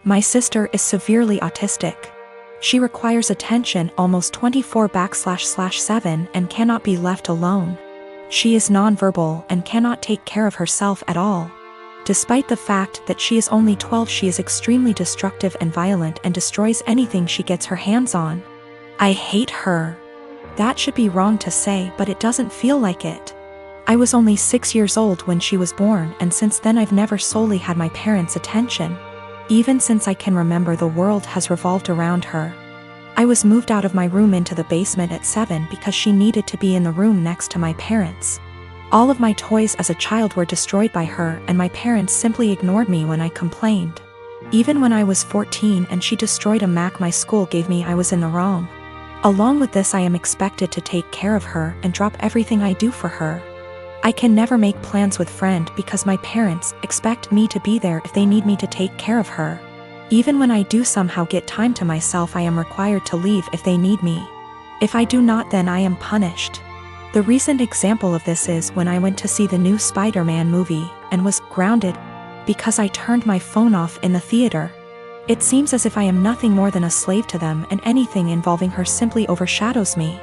My sister is severely autistic. She requires attention almost 24/7 and cannot be left alone. She is nonverbal and cannot take care of herself at all. Despite the fact that she is only 12, she is extremely destructive and violent and destroys anything she gets her hands on. I hate her. That should be wrong to say, but it doesn't feel like it. I was only 6 years old when she was born, and since then I've never solely had my parents' attention. Even since I can remember, the world has revolved around her. I was moved out of my room into the basement at 7 because she needed to be in the room next to my parents. All of my toys as a child were destroyed by her, and my parents simply ignored me when I complained. Even when I was 14 and she destroyed a Mac my school gave me, I was in the wrong. Along with this, I am expected to take care of her and drop everything I do for her. I can never make plans with friend because my parents expect me to be there if they need me to take care of her. Even when I do somehow get time to myself, I am required to leave if they need me. If I do not, then I am punished. The recent example of this is when I went to see the new Spider-Man movie and was grounded because I turned my phone off in the theater. It seems as if I am nothing more than a slave to them, and anything involving her simply overshadows me.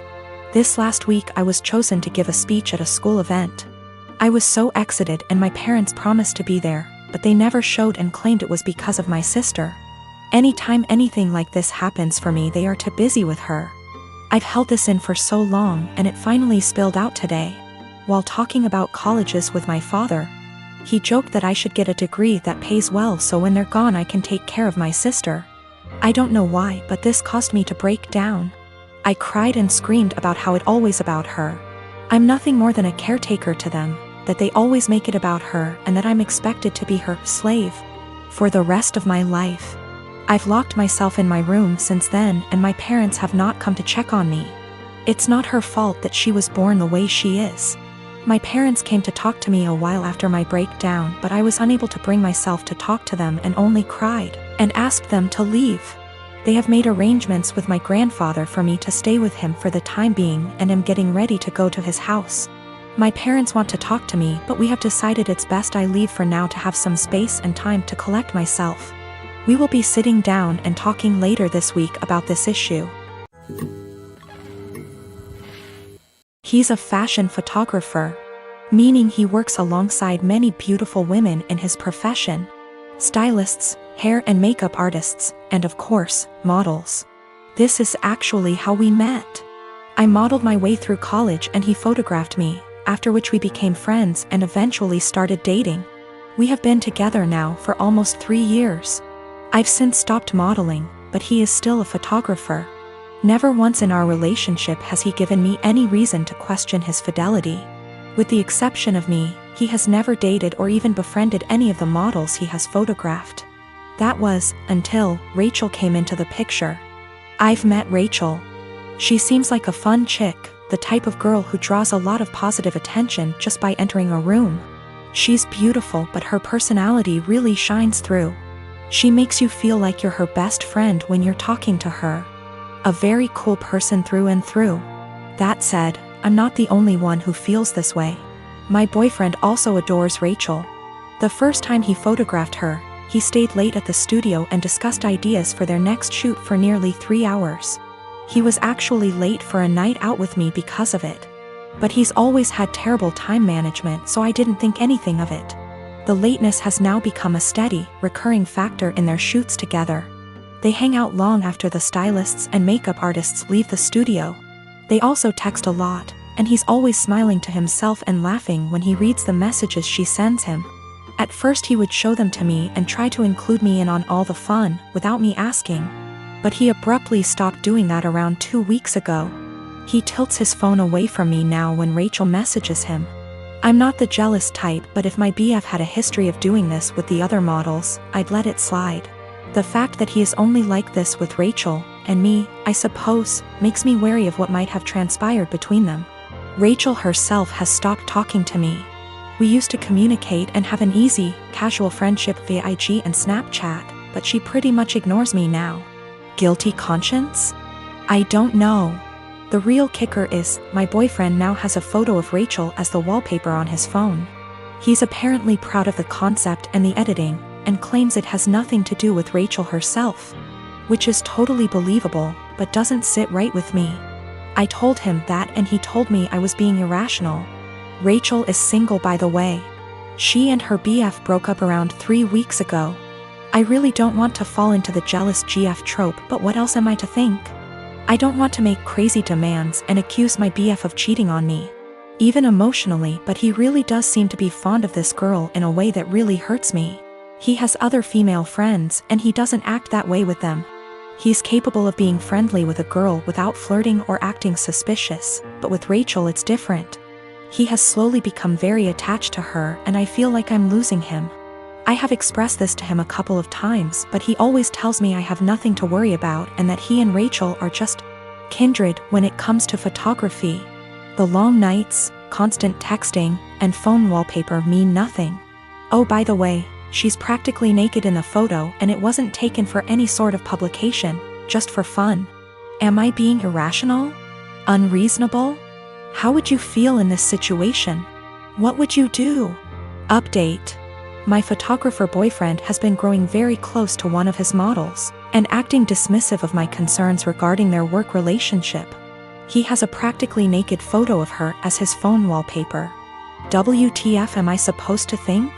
This last week I was chosen to give a speech at a school event. I was so excited, and my parents promised to be there, but they never showed and claimed it was because of my sister. Anytime anything like this happens for me, they are too busy with her. I've held this in for so long, and it finally spilled out today. While talking about colleges with my father, he joked that I should get a degree that pays well so when they're gone I can take care of my sister. I don't know why, but this caused me to break down. I cried and screamed about how it always about her. I'm nothing more than a caretaker to them, that they always make it about her, and that I'm expected to be her slave for the rest of my life. I've locked myself in my room since then, and my parents have not come to check on me. It's not her fault that she was born the way she is. My parents came to talk to me a while after my breakdown, but I was unable to bring myself to talk to them and only cried and asked them to leave. They have made arrangements with my grandfather for me to stay with him for the time being, and am getting ready to go to his house. My parents want to talk to me, but we have decided it's best I leave for now to have some space and time to collect myself. We will be sitting down and talking later this week about this issue. He's a fashion photographer, meaning he works alongside many beautiful women in his profession: stylists, hair and makeup artists, and of course, models. This is actually how we met. I modeled my way through college and he photographed me, after which we became friends and eventually started dating. We have been together now for almost 3 years. I've since stopped modeling, but he is still a photographer. Never once in our relationship has he given me any reason to question his fidelity. With the exception of me, he has never dated or even befriended any of the models he has photographed. That was until Rachel came into the picture. I've met Rachel. She seems like a fun chick, the type of girl who draws a lot of positive attention just by entering a room. She's beautiful, but her personality really shines through. She makes you feel like you're her best friend when you're talking to her. A very cool person through and through. That said, I'm not the only one who feels this way. My boyfriend also adores Rachel. The first time he photographed her, he stayed late at the studio and discussed ideas for their next shoot for nearly 3 hours. He was actually late for a night out with me because of it. But he's always had terrible time management, so I didn't think anything of it. The lateness has now become a steady, recurring factor in their shoots together. They hang out long after the stylists and makeup artists leave the studio. They also text a lot, and he's always smiling to himself and laughing when he reads the messages she sends him. At first he would show them to me and try to include me in on all the fun, without me asking. But he abruptly stopped doing that around 2 weeks ago. He tilts his phone away from me now when Rachel messages him. I'm not the jealous type, but if my BF had a history of doing this with the other models, I'd let it slide. The fact that he is only like this with Rachel, and me, I suppose, makes me wary of what might have transpired between them. Rachel herself has stopped talking to me. We used to communicate and have an easy, casual friendship via IG and Snapchat, but she pretty much ignores me now. Guilty conscience? I don't know. The real kicker is, my boyfriend now has a photo of Rachel as the wallpaper on his phone. He's apparently proud of the concept and the editing, and claims it has nothing to do with Rachel herself. Which is totally believable, but doesn't sit right with me. I told him that and he told me I was being irrational. Rachel is single, by the way. She and her BF broke up around 3 weeks ago. I really don't want to fall into the jealous GF trope, but what else am I to think? I don't want to make crazy demands and accuse my BF of cheating on me. Even emotionally, but he really does seem to be fond of this girl in a way that really hurts me. He has other female friends and he doesn't act that way with them. He's capable of being friendly with a girl without flirting or acting suspicious, but with Rachel it's different. He has slowly become very attached to her and I feel like I'm losing him. I have expressed this to him a couple of times, but he always tells me I have nothing to worry about and that he and Rachel are just kindred when it comes to photography. The long nights, constant texting, and phone wallpaper mean nothing. Oh, by the way, she's practically naked in the photo and it wasn't taken for any sort of publication, just for fun. Am I being irrational? Unreasonable? How would you feel in this situation? What would you do? Update. My photographer boyfriend has been growing very close to one of his models, and acting dismissive of my concerns regarding their work relationship. He has a practically naked photo of her as his phone wallpaper. WTF am I supposed to think?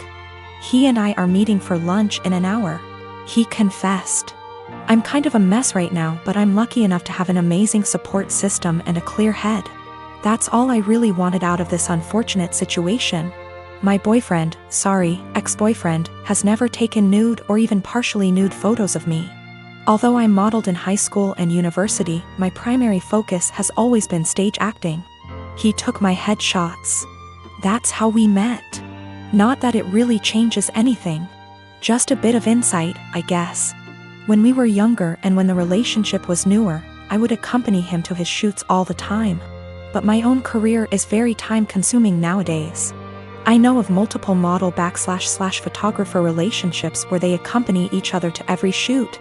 He and I are meeting for lunch in an hour. He confessed. I'm kind of a mess right now, but I'm lucky enough to have an amazing support system and a clear head. That's all I really wanted out of this unfortunate situation. My boyfriend, ex-boyfriend, has never taken nude or even partially nude photos of me. Although I modeled in high school and university, my primary focus has always been stage acting. He took my headshots. That's how we met. Not that it really changes anything. Just a bit of insight, I guess. When we were younger and when the relationship was newer, I would accompany him to his shoots all the time. But my own career is very time-consuming nowadays. I know of multiple model/photographer relationships where they accompany each other to every shoot.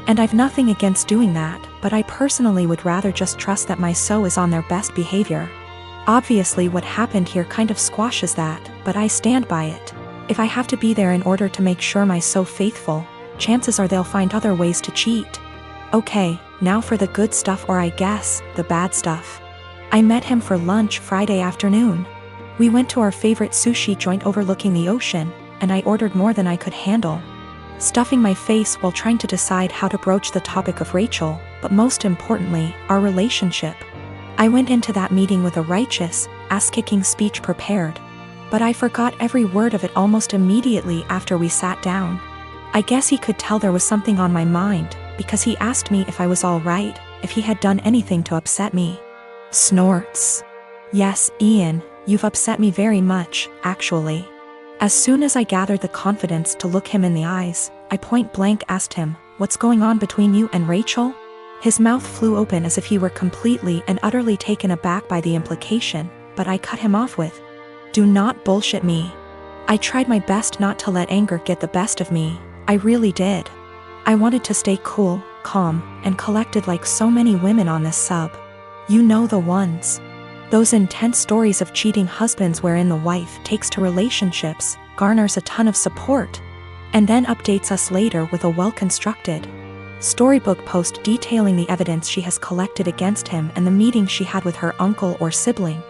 And I've nothing against doing that, but I personally would rather just trust that my SO is on their best behavior. Obviously what happened here kind of squashes that, but I stand by it. If I have to be there in order to make sure my SO faithful, chances are they'll find other ways to cheat. Okay, now for the good stuff, or I guess, the bad stuff. I met him for lunch Friday afternoon. We went to our favorite sushi joint overlooking the ocean, and I ordered more than I could handle, stuffing my face while trying to decide how to broach the topic of Rachel, but most importantly, our relationship. I went into that meeting with a righteous, ass-kicking speech prepared, but I forgot every word of it almost immediately after we sat down. I guess he could tell there was something on my mind, because he asked me if I was all right, if he had done anything to upset me. Snorts. Yes, Ian, you've upset me very much, actually. As soon as I gathered the confidence to look him in the eyes, I point blank asked him, "What's going on between you and Rachel?" His mouth flew open as if he were completely and utterly taken aback by the implication, but I cut him off with, "Do not bullshit me." I tried my best not to let anger get the best of me. I really did. I wanted to stay cool, calm, and collected like so many women on this sub. You know the ones. Those intense stories of cheating husbands wherein the wife takes to relationships, garners a ton of support, and then updates us later with a well-constructed storybook post detailing the evidence she has collected against him and the meeting she had with her uncle or sibling,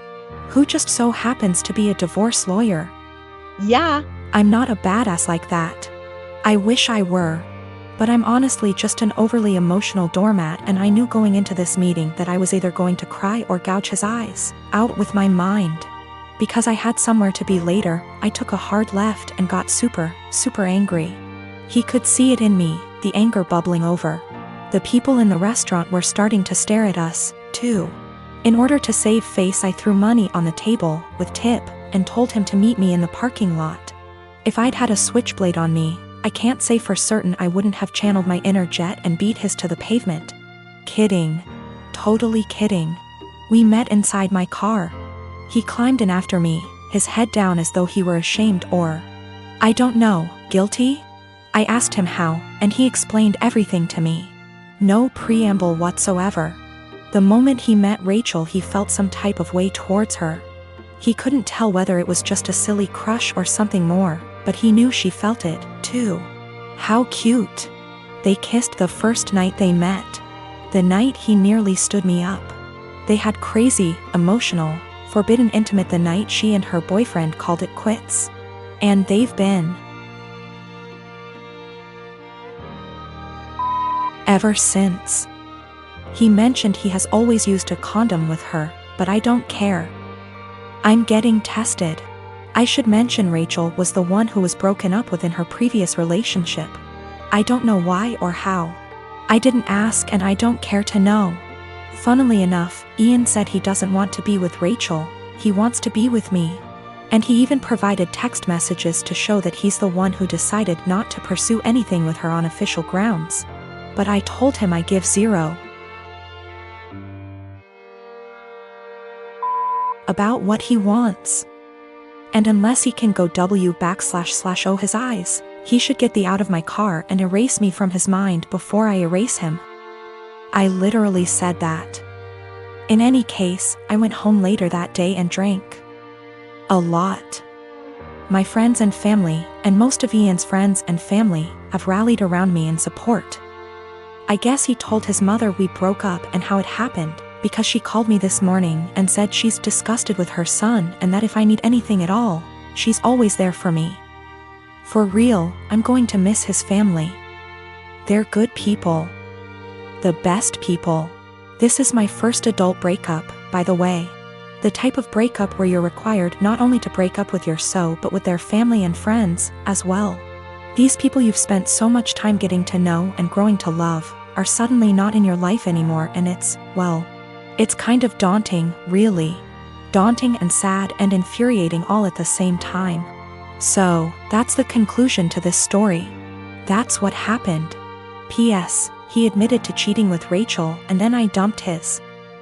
who just so happens to be a divorce lawyer. Yeah, I'm not a badass like that. I wish I were. But I'm honestly just an overly emotional doormat, and I knew going into this meeting that I was either going to cry or gouge his eyes out with my mind. Because I had somewhere to be later, I took a hard left and got super angry. He could see it in me, the anger bubbling over. The people in the restaurant were starting to stare at us, too. In order to save face, I threw money on the table, with tip, and told him to meet me in the parking lot. If I'd had a switchblade on me, I can't say for certain I wouldn't have channeled my inner jet and beat his to the pavement. Kidding. Totally kidding. We met inside my car. He climbed in after me, his head down as though he were ashamed or, I don't know, guilty? I asked him how, and he explained everything to me. No preamble whatsoever. The moment he met Rachel, he felt some type of way towards her. He couldn't tell whether it was just a silly crush or something more, but he knew she felt it, too. How cute. They kissed the first night they met. The night he nearly stood me up. They had crazy, emotional, forbidden intimate the night she and her boyfriend called it quits. And they've been ever since. He mentioned he has always used a condom with her, but I don't care. I'm getting tested. I should mention Rachel was the one who was broken up with in her previous relationship. I don't know why or how. I didn't ask and I don't care to know. Funnily enough, Ian said he doesn't want to be with Rachel, he wants to be with me. And he even provided text messages to show that he's the one who decided not to pursue anything with her on official grounds. But I told him I give zero about what he wants. And unless he can go W//O his eyes, he should get the out of my car and erase me from his mind before I erase him. I literally said that. In any case, I went home later that day and drank a lot. My friends and family, and most of Ian's friends and family, have rallied around me in support. I guess he told his mother we broke up and how it happened, because she called me this morning and said she's disgusted with her son and that if I need anything at all, she's always there for me. For real, I'm going to miss his family. They're good people. The best people. This is my first adult breakup, by the way. The type of breakup where you're required not only to break up with your so but with their family and friends, as well. These people you've spent so much time getting to know and growing to love, are suddenly not in your life anymore and it's, well, it's kind of daunting, really. Daunting and sad and infuriating all at the same time. So, that's the conclusion to this story. That's what happened. P.S. He admitted to cheating with Rachel and then I dumped his.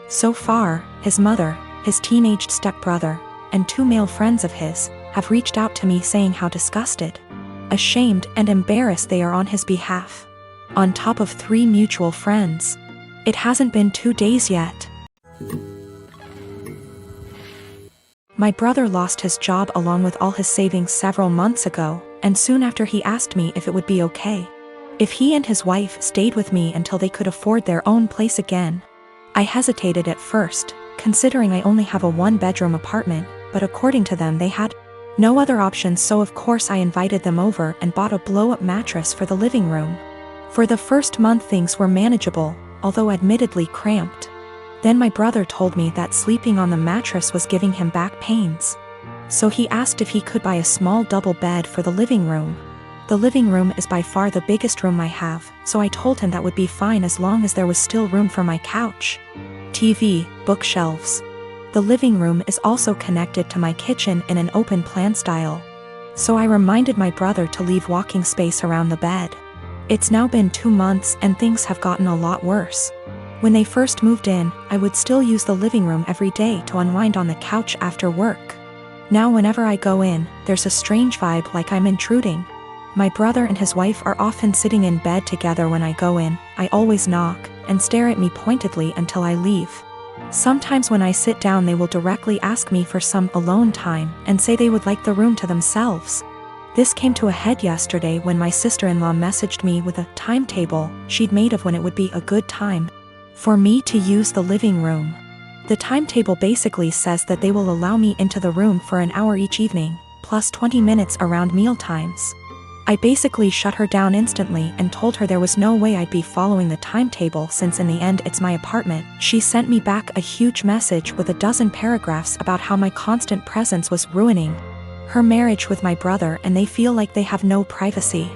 So far, his mother, his teenaged stepbrother, and 2 male friends of his, have reached out to me saying how disgusted, ashamed and embarrassed they are on his behalf. On top of 3 mutual friends. It hasn't been 2 days yet. My brother lost his job along with all his savings several months ago, and soon after he asked me if it would be okay if he and his wife stayed with me until they could afford their own place again. I hesitated at first, considering I only have a 1-bedroom apartment, but according to them they had no other options, so of course I invited them over and bought a blow-up mattress for the living room. For the first month things were manageable, although admittedly cramped. Then my brother told me that sleeping on the mattress was giving him back pains. So he asked if he could buy a small double bed for the living room. The living room is by far the biggest room I have, so I told him that would be fine as long as there was still room for my couch, TV, bookshelves. The living room is also connected to my kitchen in an open plan style. So I reminded my brother to leave walking space around the bed. It's now been 2 months and things have gotten a lot worse. When they first moved in, I would still use the living room every day to unwind on the couch after work. Now whenever I go in, there's a strange vibe like I'm intruding. My brother and his wife are often sitting in bed together when I go in. I always knock and stare at me pointedly until I leave. Sometimes when I sit down they will directly ask me for some alone time and say they would like the room to themselves. This came to a head yesterday when my sister-in-law messaged me with a timetable she'd made of when it would be a good time for me to use the living room. The timetable basically says that they will allow me into the room for an hour each evening, plus 20 minutes around meal times. I basically shut her down instantly and told her there was no way I'd be following the timetable since in the end it's my apartment. She sent me back a huge message with a dozen paragraphs about how my constant presence was ruining her marriage with my brother and they feel like they have no privacy.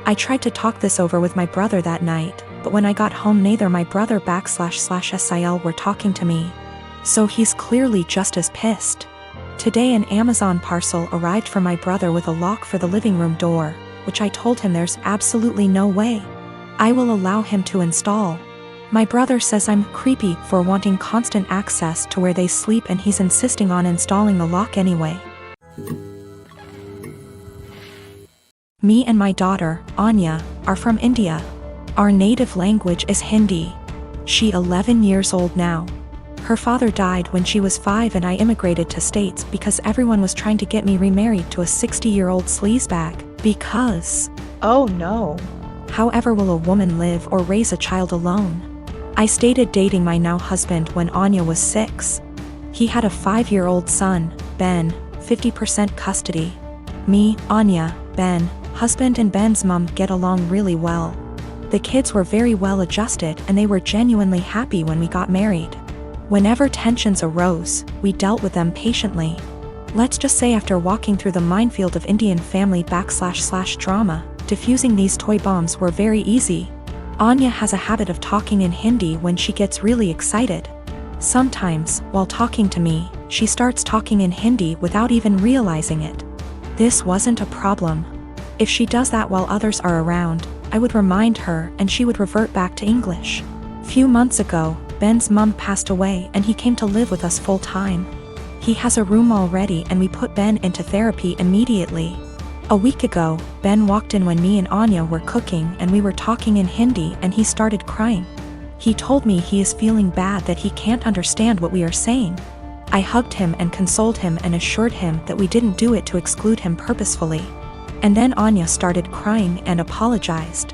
I tried to talk this over with my brother that night, but when I got home neither my brother //SIL were talking to me. So he's clearly just as pissed. Today an Amazon parcel arrived for my brother with a lock for the living room door, which I told him there's absolutely no way I will allow him to install. My brother says I'm creepy for wanting constant access to where they sleep and he's insisting on installing the lock anyway. Me and my daughter, Anya, are from India. Our native language is Hindi. She's 11 years old now. Her father died when she was 5 and I immigrated to States because everyone was trying to get me remarried to a 60-year-old sleazebag, because Oh no. However will a woman live or raise a child alone? I started dating my now husband when Anya was 6. He had a 5-year-old son, Ben, 50% custody. Me, Anya, Ben, husband and Ben's mom get along really well. The kids were very well adjusted and they were genuinely happy when we got married. Whenever tensions arose, we dealt with them patiently. Let's just say after walking through the minefield of Indian family / drama, diffusing these toy bombs were very easy. Anya has a habit of talking in Hindi when she gets really excited. Sometimes, while talking to me, she starts talking in Hindi without even realizing it. This wasn't a problem. If she does that while others are around, I would remind her and she would revert back to English. Few months ago, Ben's mom passed away and he came to live with us full time. He has a room already and we put Ben into therapy immediately. A week ago, Ben walked in when me and Anya were cooking and we were talking in Hindi and he started crying. He told me he is feeling bad that he can't understand what we are saying. I hugged him and consoled him and assured him that we didn't do it to exclude him purposefully. And then Anya started crying and apologized.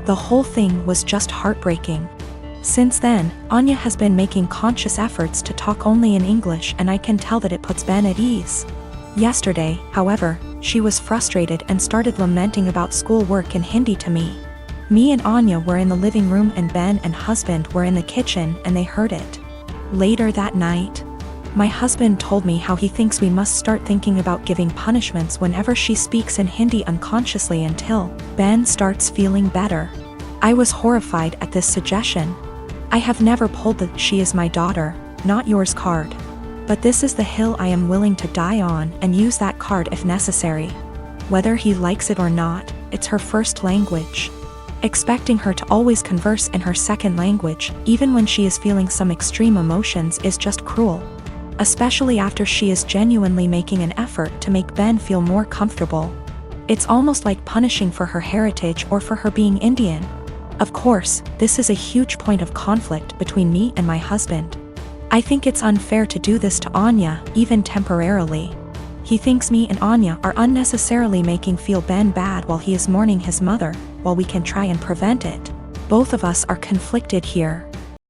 The whole thing was just heartbreaking. Since then, Anya has been making conscious efforts to talk only in English and I can tell that it puts Ben at ease. Yesterday, however, she was frustrated and started lamenting about school work in Hindi to me. Me and Anya were in the living room and Ben and husband were in the kitchen and they heard it. Later that night, my husband told me how he thinks we must start thinking about giving punishments whenever she speaks in Hindi unconsciously until Ben starts feeling better. I was horrified at this suggestion. I have never pulled the "she is my daughter, not yours" card. But this is the hill I am willing to die on and use that card if necessary. Whether he likes it or not, it's her first language. Expecting her to always converse in her second language, even when she is feeling some extreme emotions, is just cruel. Especially after she is genuinely making an effort to make Ben feel more comfortable. It's almost like punishing for her heritage or for her being Indian. Of course, this is a huge point of conflict between me and my husband. I think it's unfair to do this to Anya, even temporarily. He thinks me and Anya are unnecessarily making feel Ben bad while he is mourning his mother, while we can try and prevent it. Both of us are conflicted here.